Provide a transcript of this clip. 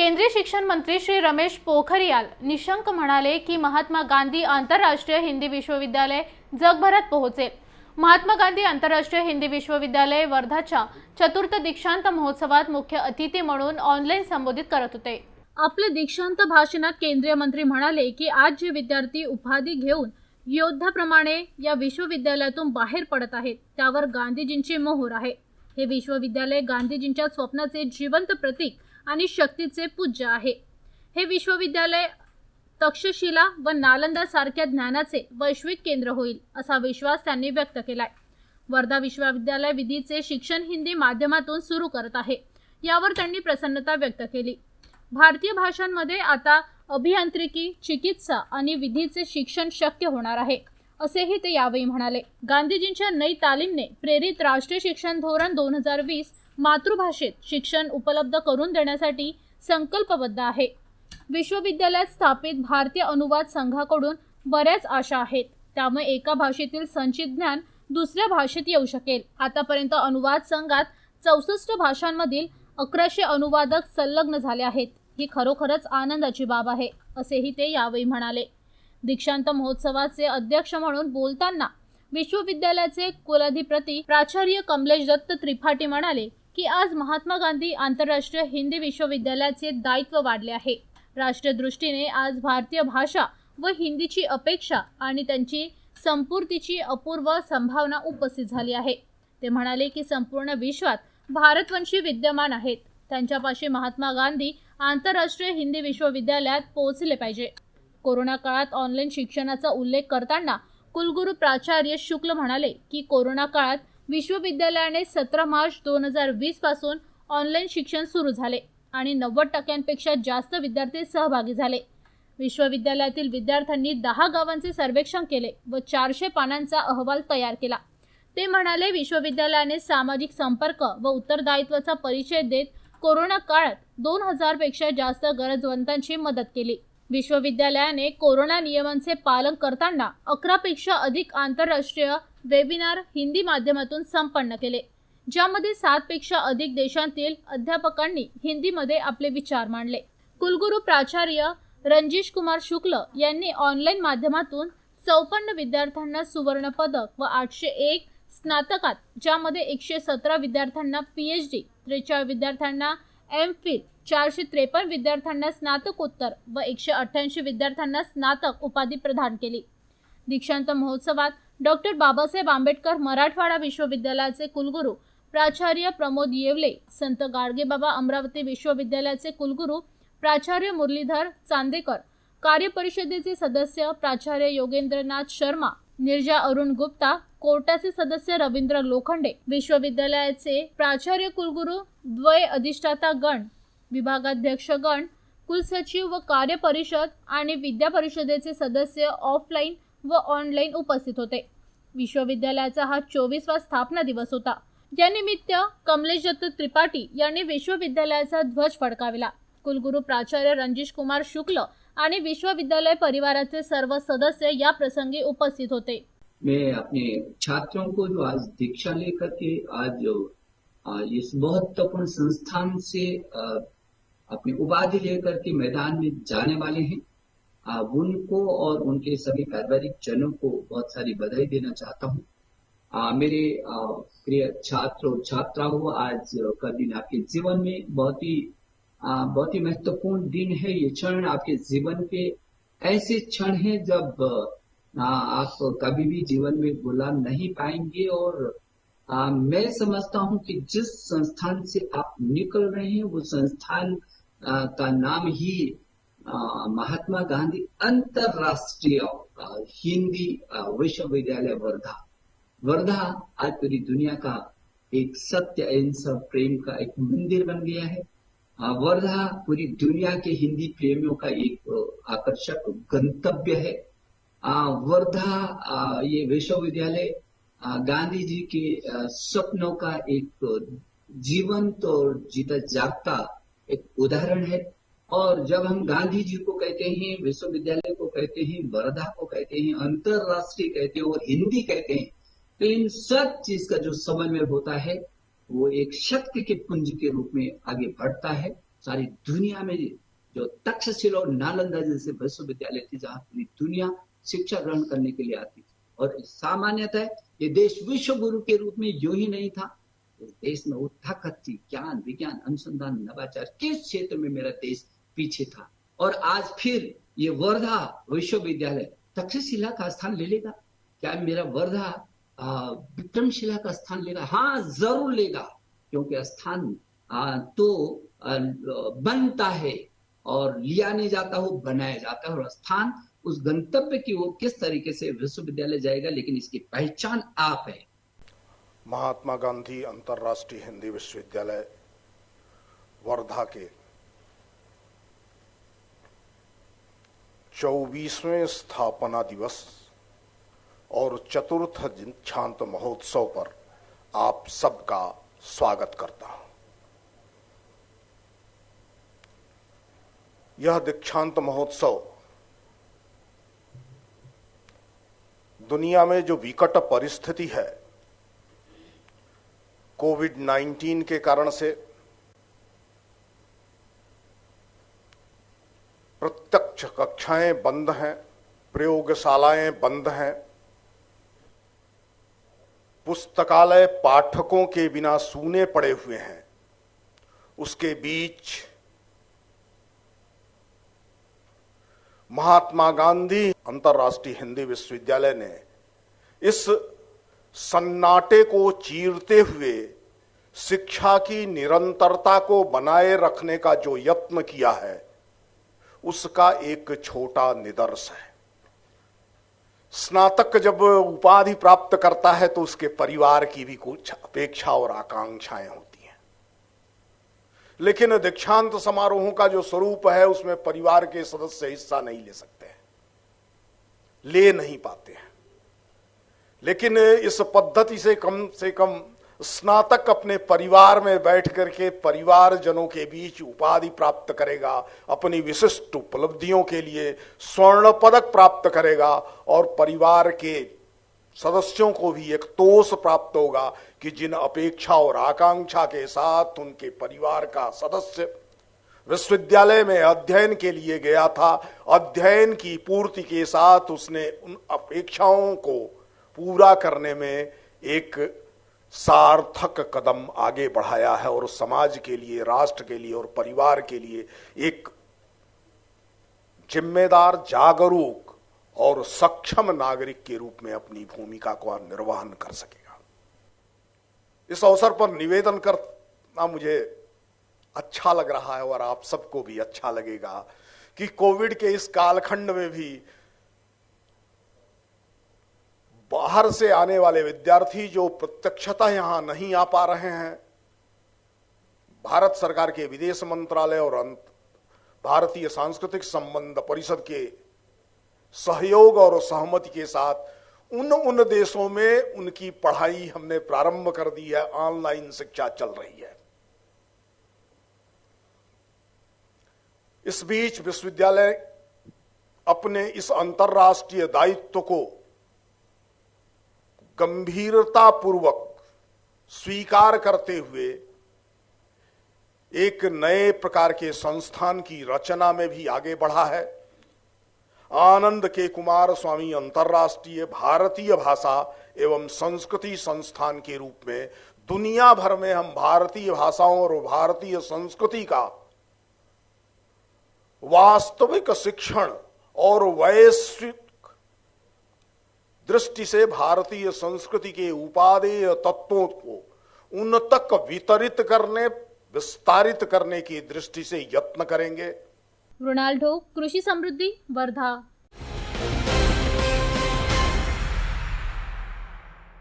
केंद्रीय शिक्षण मंत्री श्री रमेश पोखरियाल निशंक म्हणाले की महात्मा गांधी आंतरराष्ट्रीय हिंदी विश्वविद्यालय जगभरात पोहोचेल। महात्मा गांधी आंतरराष्ट्रीय हिंदी विश्वविद्यालय वर्धाच्या चतुर्थ दीक्षांत महोत्सवात मुख्य अतिथी म्हणून ऑनलाईन संबोधित करत होते। आपल्या दीक्षांत भाषणात केंद्रीय मंत्री म्हणाले की आज जे विद्यार्थी उपाधी घेऊन योद्ध्याप्रमाणे या विश्वविद्यालयातून बाहेर पडत आहेत त्यावर गांधीजींची मोहर आहे। हे विश्वविद्यालय गांधीजींच्या स्वप्नाचे जिवंत प्रतीक आणि शक्तीचे पूज्य आहे। हे विश्वविद्यालय तक्षशिला व नालंदा सारख्या ज्ञानाचे वैश्विक केंद्र होईल असा विश्वास त्यांनी व्यक्त केलाय। वर्धा विश्वविद्यालय विधीचे शिक्षण हिंदी माध्यमातून सुरू करत आहे, यावर त्यांनी प्रसन्नता व्यक्त केली। भारतीय भाषांमध्ये आता अभियांत्रिकी, चिकित्सा आणि विधीचे शिक्षण शक्य होणार आहे असेही ते यावेळी म्हणाले। गांधीजींच्या नई तालीमने प्रेरित राष्ट्रीय शिक्षण धोरण 2020 मातृभाषेत शिक्षण उपलब्ध करून देण्यासाठी संकल्पबद्ध आहे। विश्वविद्यालयात स्थापित भारतीय अनुवाद संघाकडून बऱ्याच आशा आहेत, त्यामुळे एका भाषेतील संचित ज्ञान दुसऱ्या भाषेत येऊ शकेल। आतापर्यंत अनुवाद संघात 64 भाषांमधील 1100 अनुवादक संलग्न झाले आहेत। ही खरोखरच आनंदाची बाब आहे असेही ते यावेळी म्हणाले। दीक्षांत महोत्सवाचे अध्यक्ष म्हणून बोलताना विश्वविद्यालयाचे कुलाधिपती प्राचार्य कमलेश दत्त त्रिपाठी म्हणाले की आज महात्मा गांधी आंतरराष्ट्रीय हिंदी विश्वविद्यालयाचे दायित्व वाढले आहे। राष्ट्रीय दृष्टीने आज भारतीय भाषा व हिंदीची अपेक्षा आणि त्यांची संपूर्तीची अपूर्व संभावना उपस्थित झाली आहे। ते म्हणाले की संपूर्ण विश्वात भारतवंशी विद्यमान आहेत, त्यांच्यापाशी महात्मा गांधी आंतरराष्ट्रीय हिंदी विश्वविद्यालयात पोहोचले पाहिजे। कोरोना काळात ऑनलाईन शिक्षणाचा उल्लेख करताना कुलगुरू प्राचार्य शुक्ल म्हणाले की कोरोना काळात विश्वविद्यालयाने 17 मार्च 2020 पासून ऑनलाईन शिक्षण सुरू झाले आणि 90% जास्त विद्यार्थी सहभागी झाले। विश्वविद्यालयातील विद्यार्थ्यांनी 10 गावांचे सर्वेक्षण केले व 400 पानांचा अहवाल तयार केला। ते म्हणाले विश्वविद्यालयाने सामाजिक संपर्क व उत्तरदायित्वाचा परिचय देत कोरोना काळात 2000 पेक्षा जास्त गरजवंतांची मदत केली। विश्वविद्यालयाने कोरोना नियमांचे पालन करताना 11 पेक्षा अधिक आंतरराष्ट्रीय वेबिनार हिंदी माध्यमातून संपन्न केले, ज्यामध्ये 7 पेक्षा अधिक देशांतील अध्यापकांनी हिंदीमध्ये आपले विचार मांडले। कुलगुरू प्राचार्य रंजीश कुमार शुक्ल यांनी ऑनलाईन माध्यमातून 54 विद्यार्थ्यांना सुवर्ण पदक व 801 स्नातकात, ज्यामध्ये 117 विद्यार्थ्यांना PhD, 43 विद्यार्थ्यांना MPhil, 453 विद्यार्थ्यांना स्नातकोत्तर व 188 विद्यार्थ्यांना स्नातक उपाधी प्रदान केली। दीक्षांत महोत्सवात डॉक्टर बाबासाहेब आंबेडकर मराठवाडा विश्वविद्यालयाचे कुलगुरू प्राचार्य प्रमोद येवले, संत गाडगेबाबा अमरावती विश्वविद्यालयाचे कुलगुरू प्राचार्य मुरलीधर चांदेकर, कार्यपरिषदेचे सदस्य प्राचार्य योगेंद्रनाथ शर्मा, निर्जा अरुण गुप्ता, कोर्टाचे सदस्य रवींद्र लोखंडे, विश्वविद्यालयाचे प्राचार्य कुलगुरू द्वय अधिष्ठाता गण, विभागाध्यक्ष गण, कुलसचिव व कार्यपरिषद आणि विद्या परिषदेचे सदस्य ऑफलाईन व ऑनलाईन उपस्थित होते। विश्वविद्यालयाचा हा 24वा स्थापना दिवस होता। या निमित्त कमलेश दत्त त्रिपाठी यांनी विश्वविद्यालयाचा ध्वज फडकाविला। कुलगुरू प्राचार्य रंजीश कुमार शुक्ल आणि विश्वविद्यालय परिवाराचे सर्व सदस्य या प्रसंगी उपस्थित होते। मैं अपने छात्रों को जो आज दीक्षा लेकर के आज इस महत्वपूर्ण संस्थान से अपनी उपाधि लेकर के मैदान में जाने वाले हैं, उनको और उनके सभी पारिवारिक जनों को बहुत सारी बधाई देना चाहता हूँ। मेरे प्रिय छात्र और छात्राओं, आज का दिन आपके जीवन में बहुत ही महत्वपूर्ण दिन है। ये क्षण आपके जीवन के ऐसे क्षण हैं जब आप कभी भी जीवन में भुला नहीं पाएंगे। और मैं समझता हूं कि जिस संस्थान से आप निकल रहे हैं वो संस्थान का नाम ही महात्मा गांधी अंतरराष्ट्रीय हिंदी विश्वविद्यालय वर्धा आज पूरी दुनिया का एक सत्य अहिंसा प्रेम का एक मंदिर बन गया है। वर्धा पूरी दुनिया के हिंदी प्रेमियों का एक आकर्षक गंतव्य है। वर्धा ये विश्वविद्यालय गांधी जी के सपनों का एक जीवंत और जीता जागता एक उदाहरण है। और जब हम गांधी जी को कहते हैं, विश्वविद्यालय को कहते हैं, वर्धा को कहते हैं, अंतरराष्ट्रीय कहते हैं और हिंदी कहते हैं, तो इन सब चीज का जो समन्वय होता है वो एक शक्ति के पुंज के रूप में आगे बढ़ता है। सारी दुनिया में जो तक्षशिला और नालंदा जैसे विश्वविद्यालय थे जहां पूरी दुनिया शिक्षा ग्रहण करने के लिए आती थी। और सामान्यतः ये देश विश्व गुरु के रूप में यूं ही नहीं था, इस देश में वो ताकत थी, ज्ञान विज्ञान अनुसंधान नवाचार, किस क्षेत्र में मेरा देश पीछे था। और आज फिर ये वर्धा विश्वविद्यालय तक्षशिला का स्थान ले लेगा क्या? मेरा वर्धा विक्रमशिला का स्थान लेगा? हाँ, जरूर लेगा, क्योंकि स्थान तो बनता है और लिया नहीं जाता हो, बनाया जाता है। और स्थान उस गंतव्य की ओर किस तरीके से विश्वविद्यालय जाएगा, लेकिन इसकी पहचान आप है। महात्मा गांधी अंतर्राष्ट्रीय हिंदी विश्वविद्यालय वर्धा के 24वें स्थापना दिवस और चतुर्थ दीक्षांत महोत्सव पर आप सबका स्वागत करता हूं। यह दीक्षांत महोत्सव दुनिया में जो विकट परिस्थिति है कोविड-19 के कारण से, प्रत्यक्ष कक्षाएं बंद हैं, प्रयोगशालाएं बंद हैं, पुस्तकालय पाठकों के बिना सूने पड़े हुए हैं, उसके बीच महात्मा गांधी अंतर्राष्ट्रीय हिंदी विश्वविद्यालय ने इस सन्नाटे को चीरते हुए शिक्षा की निरंतरता को बनाए रखने का जो यत्न किया है उसका एक छोटा निदर्श है। स्नातक जब उपाधि प्राप्त करता है तो उसके परिवार की भी कुछ अपेक्षा और आकांक्षाएं होती हैं, लेकिन दीक्षांत समारोहों का जो स्वरूप है उसमें परिवार के सदस्य हिस्सा नहीं ले सकते हैं, ले नहीं पाते हैं। लेकिन इस पद्धति से कम स्नातक अपने परिवार में बैठ करके परिवारजनों के बीच उपाधि प्राप्त करेगा, अपनी विशिष्ट उपलब्धियों के लिए स्वर्ण पदक प्राप्त करेगा और परिवार के सदस्यों को भी एक तोष प्राप्त होगा कि जिन अपेक्षा और आकांक्षा के साथ उनके परिवार का सदस्य विश्वविद्यालय में अध्ययन के लिए गया था, अध्ययन की पूर्ति के साथ उसने उन अपेक्षाओं को पूरा करने में एक सार्थक कदम आगे बढ़ाया है और समाज के लिए, राष्ट्र के लिए और परिवार के लिए एक जिम्मेदार, जागरूक और सक्षम नागरिक के रूप में अपनी भूमिका का निर्वहन कर सकेगा। इस अवसर पर निवेदन करना मुझे अच्छा लग रहा है और आप सबको भी अच्छा लगेगा कि कोविड के इस कालखंड में भी बाहर से आने वाले विद्यार्थी जो प्रत्यक्षतः यहां नहीं आ पा रहे हैं, भारत सरकार के विदेश मंत्रालय और भारतीय सांस्कृतिक संबंध परिषद के सहयोग और सहमति के साथ उन देशों में उनकी पढ़ाई हमने प्रारंभ कर दी है, ऑनलाइन शिक्षा चल रही है। इस बीच विश्वविद्यालय अपने इस अंतर्राष्ट्रीय दायित्व को गंभीरता पूर्वक स्वीकार करते हुए एक नए प्रकार के संस्थान की रचना में भी आगे बढ़ा है। आनंद के कुमार स्वामी अंतर्राष्ट्रीय भारतीय भाषा एवं संस्कृति संस्थान के रूप में दुनिया भर में हम भारतीय भाषाओं और भारतीय संस्कृति का वास्तविक शिक्षण और वैश्विक दृष्टि से भारतीय संस्कृति के उपादेय तत्वों को उन तक वितरित करने, विस्तारित करने की दृष्टि से यत्न करेंगे। रोनाल्डो, कृषि समृद्धि, वर्धा।